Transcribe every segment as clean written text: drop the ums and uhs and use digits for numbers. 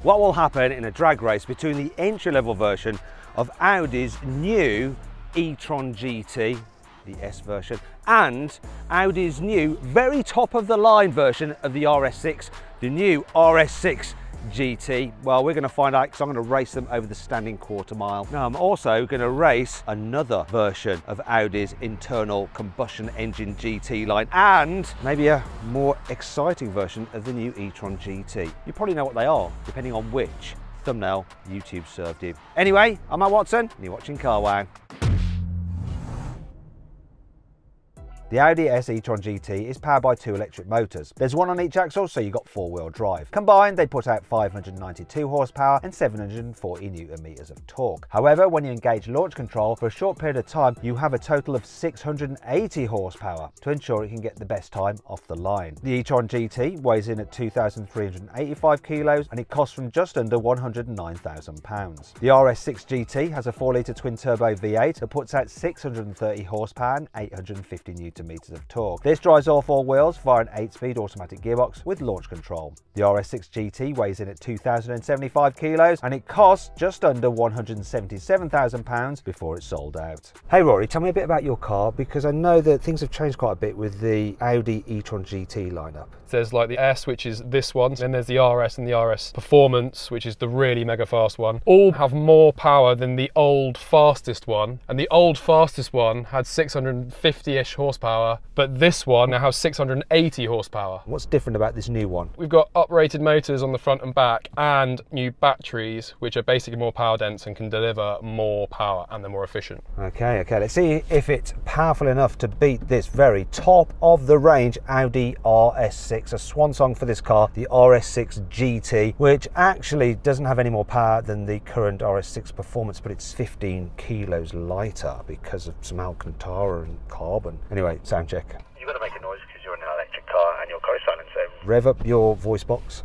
what will happen in a drag race between the entry-level version of Audi's new e-tron GT, the S version, and Audi's new very top of the line version of the RS6, the new RS6 GT. Well, we're going to find out because I'm going to race them over the standing quarter mile. Now, I'm also going to race another version of Audi's internal combustion engine GT line and maybe a more exciting version of the new e-tron GT. You probably know what they are, depending on which thumbnail YouTube served you. Anyway, I'm Matt Watson, and you're watching Car Wow. The Audi RS e-tron GT is powered by 2 electric motors. There's one on each axle, so you've got 4-wheel drive. Combined, they put out 592 horsepower and 740 Newton meters of torque. However, when you engage launch control for a short period of time, you have a total of 680 horsepower to ensure it can get the best time off the line. The e-tron GT weighs in at 2,385 kilos and it costs from just under £109,000. The RS6 GT has a 4-litre twin-turbo V8 that puts out 630 horsepower and 850 Newton meters of torque. This drives all 4 wheels via an 8-speed automatic gearbox with launch control. The RS6 GT weighs in at 2,075 kilos and it costs just under £177,000 before it's sold out. Hey Rory, tell me a bit about your car, because I know that things have changed quite a bit with the Audi e-tron GT lineup. There's like the S, which is this one, and then there's the RS and the RS Performance, which is the really mega fast one. All have more power than the old fastest one, and the old fastest one had 650-ish horsepower, but this one now has 680 horsepower. What's different about this new one? We've got uprated motors on the front and back and new batteries, which are basically more power dense and can deliver more power, and they're more efficient. Okay, let's see if it's powerful enough to beat this very top of the range Audi RS6. A swan song for this car, the RS6 GT, which actually doesn't have any more power than the current RS6 Performance, but it's 15 kilos lighter because of some Alcantara and carbon. Anyway, sound check. You've got to make a noise because you're in an electric car and your car is silent, so... Rev up your voice box.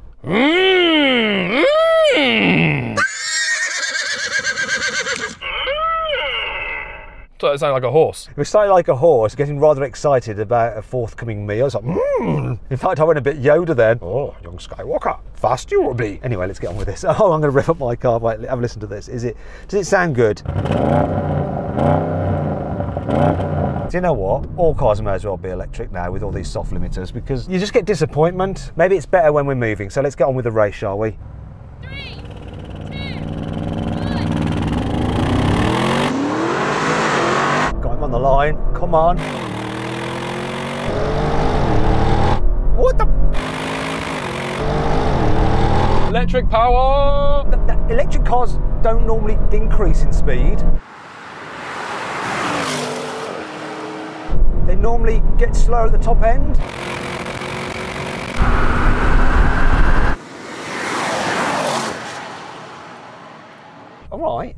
So it sounded like a horse. It was slightly like a horse, getting rather excited about a forthcoming meal. I was like, In fact, I went a bit Yoda then. Oh, young Skywalker, fast you will be. Anyway, let's get on with this. Oh, I'm going to rev up my car. Wait, have a listen to this. Does it sound good? Do you know what? All cars may as well be electric now with all these soft limiters, because you just get disappointment. Maybe it's better when we're moving. So let's get on with the race, shall we? 3, 2, 1. Got him on the line. Come on. What the? Electric power! Electric cars don't normally increase in speed. They normally get slower at the top end. All right.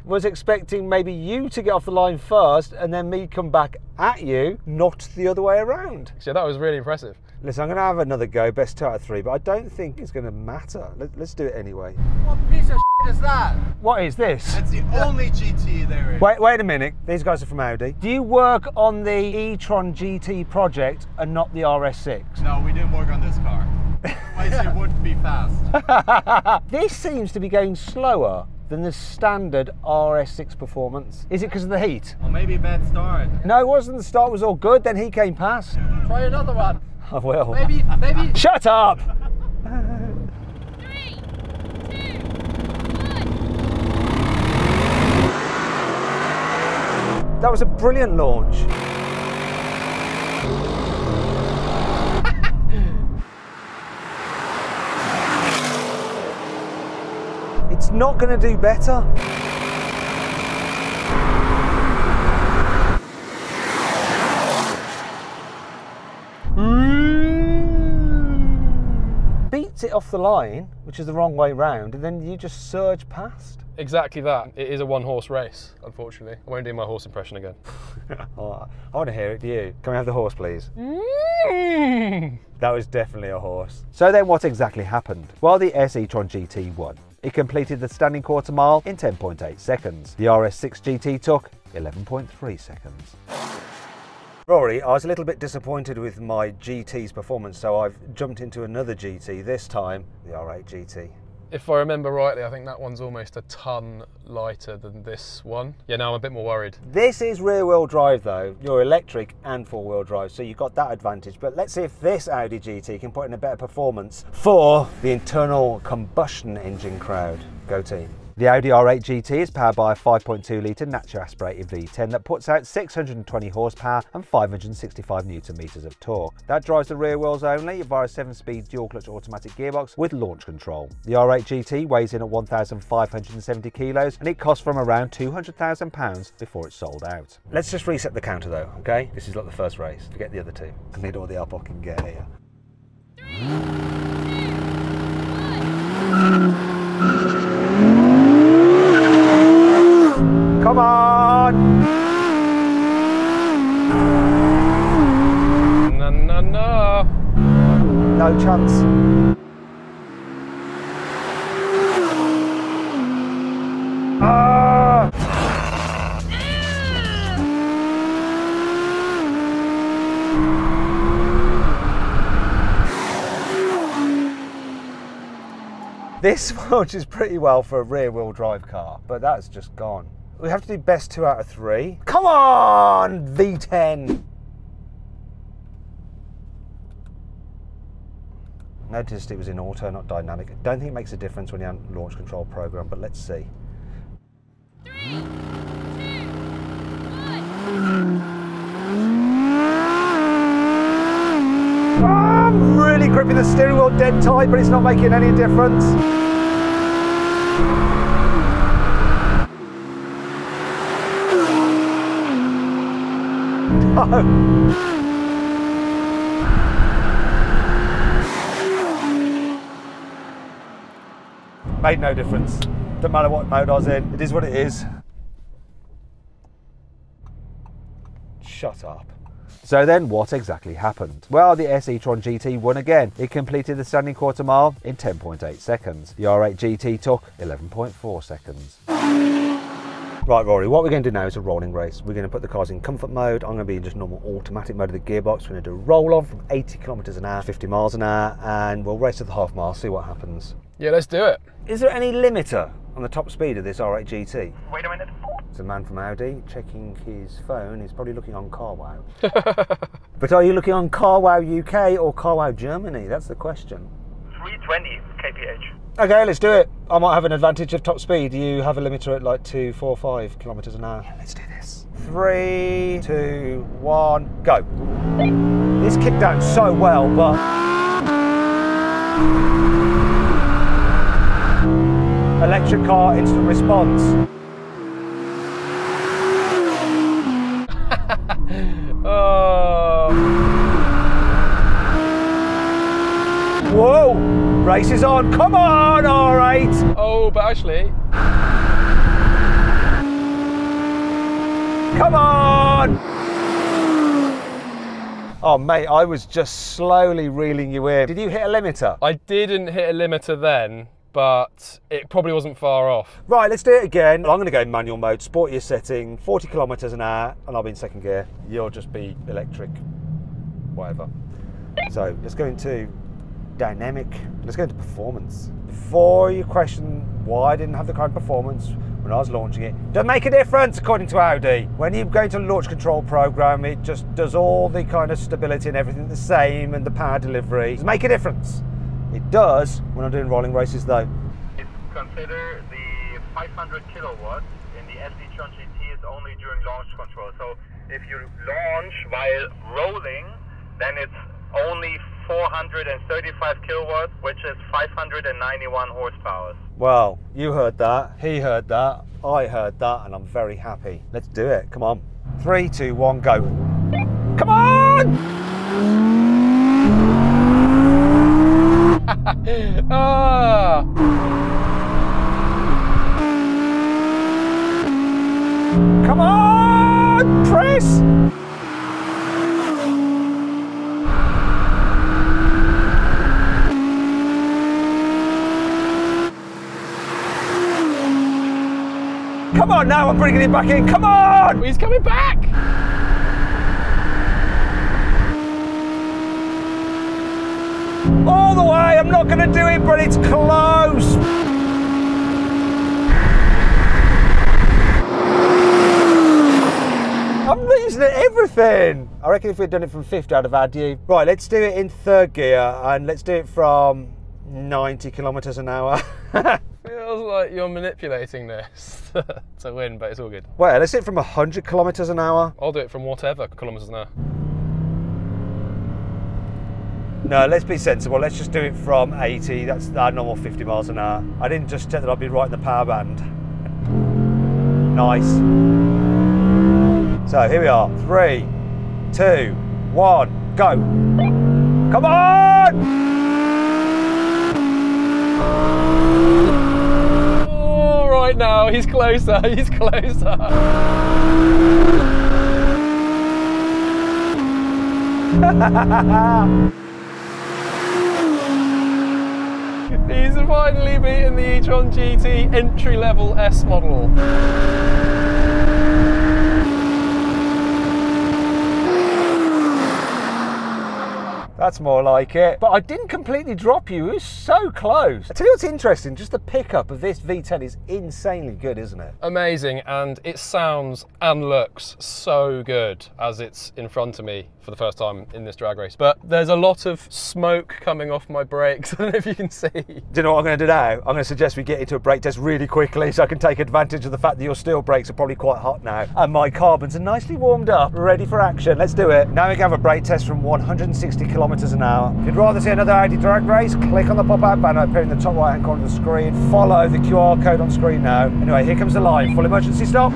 Was expecting maybe you to get off the line first and then me come back at you, not the other way around. So that was really impressive. Listen, I'm going to have another go, best 2 out of 3, but I don't think it's going to matter. Let's do it anyway. What piece of shit is that? What is this? That's the only GT there is. Wait a minute. These guys are from Audi. Do you work on the e-tron GT project and not the RS6? No, we didn't work on this car. Otherwise it wouldn't be fast. This seems to be going slower than the standard RS6 Performance. Is it because of the heat? Or maybe a bad start. No, it wasn't. The start was all good, then he came past. Try another one. I will. Maybe. Shut up! 3, 2, 1. That was a brilliant launch. It's not going to do better. Beats it off the line, which is the wrong way round, and then you just surge past. Exactly that. It is a one-horse race, unfortunately. I won't do my horse impression again. Oh, I want to hear it. Do you? Can we have the horse, please? That was definitely a horse. So then what exactly happened? Well, the RS e-tron GT won. It completed the standing quarter mile in 10.8 seconds. The RS6 GT took 11.3 seconds. Rory, I was a little bit disappointed with my GT's performance, so I've jumped into another GT, this time the R8 GT. If I remember rightly, I think that one's almost a ton lighter than this one. Yeah, now I'm a bit more worried. This is rear-wheel drive though. You're electric and four-wheel drive, so you've got that advantage. But let's see if this Audi GT can put in a better performance for the internal combustion engine crowd. Go team. The Audi R8 GT is powered by a 5.2 litre naturally aspirated V10 that puts out 620 horsepower and 565 newton meters of torque. That drives the rear wheels only via a 7-speed dual-clutch automatic gearbox with launch control. The R8 GT weighs in at 1,570 kilos and it costs from around £200,000 before it's sold out. Let's just reset the counter though, okay? This is like the first race. Forget the other two. I need all the help I can get here. 3, 2, 1. Come on! No, no, no. No chance. Ah! This launches pretty well for a rear-wheel drive car, but that's just gone. We have to do best 2 out of 3. Come on, V10! Noticed it was in auto, not dynamic. I don't think it makes a difference when you're on launch control program, but let's see. 3, 2, 1. I'm really gripping the steering wheel dead tight, but it's not making any difference. No. Made no difference. Doesn't matter what mode I was in, it is what it is. Shut up. So then what exactly happened? Well, the e-tron GT won again. It completed the standing quarter mile in 10.8 seconds. The R8 GT took 11.4 seconds. Right, Rory, what we're going to do now is a rolling race. We're going to put the cars in comfort mode. I'm going to be in just normal automatic mode of the gearbox. We're going to do a roll on from 80 kilometers an hour, 50 miles an hour, and we'll race to the half mile, see what happens. Yeah, let's do it. Is there any limiter on the top speed of this R8 GT? Wait a minute. It's a man from Audi checking his phone. He's probably looking on CarWow. But are you looking on CarWow UK or CarWow Germany? That's the question. 320 kph. Okay, let's do it. I might have an advantage of top speed. You have a limiter at like 245 kilometers an hour. Yeah, let's do this. 3, 2, 1, go. This kicked down so well, but electric car instant response. Oh. Whoa! Race is on. Come on, R8. Oh, but actually, come on! Oh, mate, I was just slowly reeling you in. Did you hit a limiter? I didn't hit a limiter then, but it probably wasn't far off. Right, let's do it again. I'm going to go in manual mode, sportier setting, 40 kilometers an hour, and I'll be in second gear. You'll just be electric, whatever. So let's go into dynamic. Let's go into performance. Before you question why I didn't have the kind of performance when I was launching it, doesn't make a difference according to Audi. When you go into the launch control program, it just does all the kind of stability and everything the same, and the power delivery. Does it make a difference? It does when I'm doing rolling races though. It's consider the 500 kilowatts in the e-tron GT is only during launch control. So if you launch while rolling, then it's only 435 kilowatts, which is 591 horsepower. Well, you heard that, he heard that, I heard that, and I'm very happy. Let's do it, come on. 3, 2, 1, go. Come on! Ah! Come on, press! Come on now, I'm bringing it back in, come on! He's coming back! all the way. I'm not going to do it, but it's close. I'm losing at everything. I reckon if we'd done it from 50, I'd have had you. Right, let's do it in third gear, and let's do it from 90 kilometers an hour. Feels like you're manipulating this to win, but it's all good. Well, let's do it from 100 kilometers an hour. I'll do it from whatever kilometers an hour. No, let's be sensible. Let's just do it from 80. That's our normal 50 miles an hour. I didn't just check that I'd be right in the power band. Nice. So here we are. 3, 2, 1, go. Come on! Oh, right now, he's closer, he's closer. He's finally beaten the e-tron GT entry-level S model. That's more like it. But I didn't completely drop you. It was so close. I tell you what's interesting, just the pickup of this V10 is insanely good, isn't it? Amazing, and it sounds and looks so good as it's in front of me for the first time in this drag race. But there's a lot of smoke coming off my brakes. I don't know if you can see. Do you know what I'm going to do now? I'm going to suggest we get into a brake test really quickly so I can take advantage of the fact that your steel brakes are probably quite hot now and my carbons are nicely warmed up, ready for action. Let's do it. Now we can have a brake test from 160 kilometers an hour. If you'd rather see another Audi drag race, click on the pop-out banner appearing in the top right-hand corner of the screen. Follow the QR code on screen now. Anyway, here comes the line. Full emergency stop.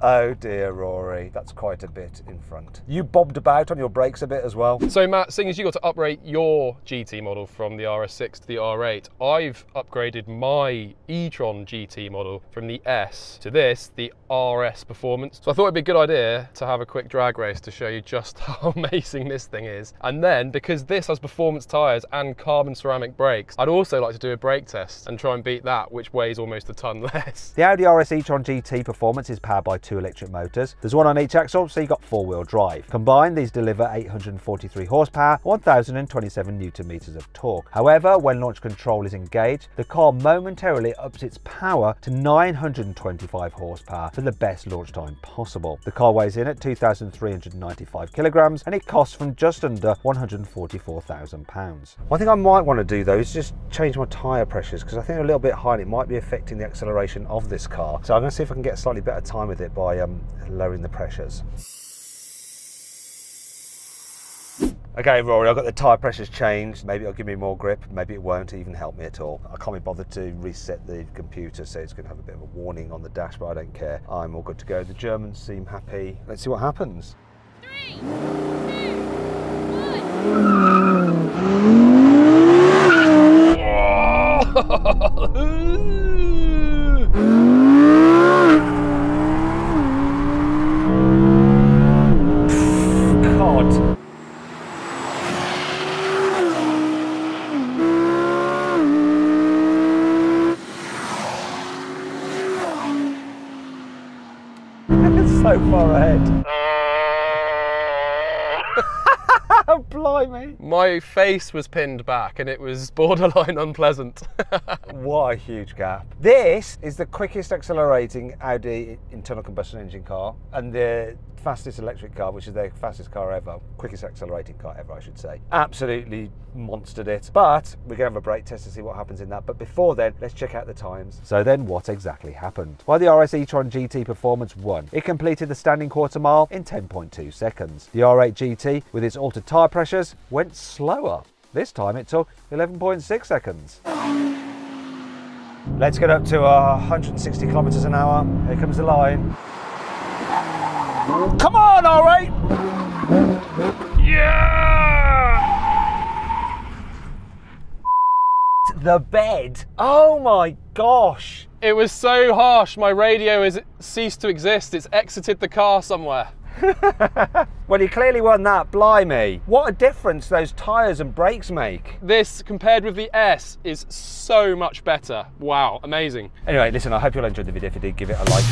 Oh dear, Rory, that's quite a bit in front. You bobbed about on your brakes a bit as well. So Matt, seeing as you got to upgrade your GT model from the RS6 to the R8, I've upgraded my e-tron GT model from the S to this, the RS Performance. So I thought it'd be a good idea to have a quick drag race to show you just how amazing this thing is. And then, because this has performance tyres and carbon ceramic brakes, I'd also like to do a brake test and try and beat that, which weighs almost a ton less. The Audi RS e-tron GT Performance is powered by 2 electric motors. There's one on each axle, so you've got 4-wheel drive. Combined, these deliver 843 horsepower, 1027 newton meters of torque. However, when launch control is engaged, the car momentarily ups its power to 925 horsepower for the best launch time possible. The car weighs in at 2,395 kilograms and it costs from just under £144,000. One thing I might want to do though is just change my tyre pressures because I think they're a little bit high and it might be affecting the acceleration of this car. So I'm going to see if I can get a slightly better time with it by lowering the pressures. Okay, Rory, I've got the tyre pressures changed. Maybe it'll give me more grip, maybe it won't even help me at all. I can't be bothered to reset the computer, so it's going to have a bit of a warning on the dash, but I don't care. I'm all good to go. The Germans seem happy. Let's see what happens. 3, 2, 1. God. It's so far ahead. Blimey. My face was pinned back and it was borderline unpleasant. What a huge gap. This is the quickest accelerating Audi internal combustion engine car and the fastest electric car, which is their fastest car ever, quickest accelerating car ever, I should say. Absolutely monstered it, but we're going to have a brake test to see what happens in that. But before then, let's check out the times. So then what exactly happened? Well, the RS e-tron GT Performance won. It completed the standing quarter mile in 10.2 seconds. The R8 GT, with its altered tyre pressures, went slower. This time it took 11.6 seconds. Let's get up to 160 kilometers an hour. Here comes the line. Come on, R8! Yeah! The bed. Oh my gosh. It was so harsh, my radio has ceased to exist. It's exited the car somewhere. Well, you clearly won that, blimey. What a difference those tyres and brakes make. This, compared with the S, is so much better. Wow, amazing. Anyway, listen, I hope you'll enjoy the video. If you did, give it a like.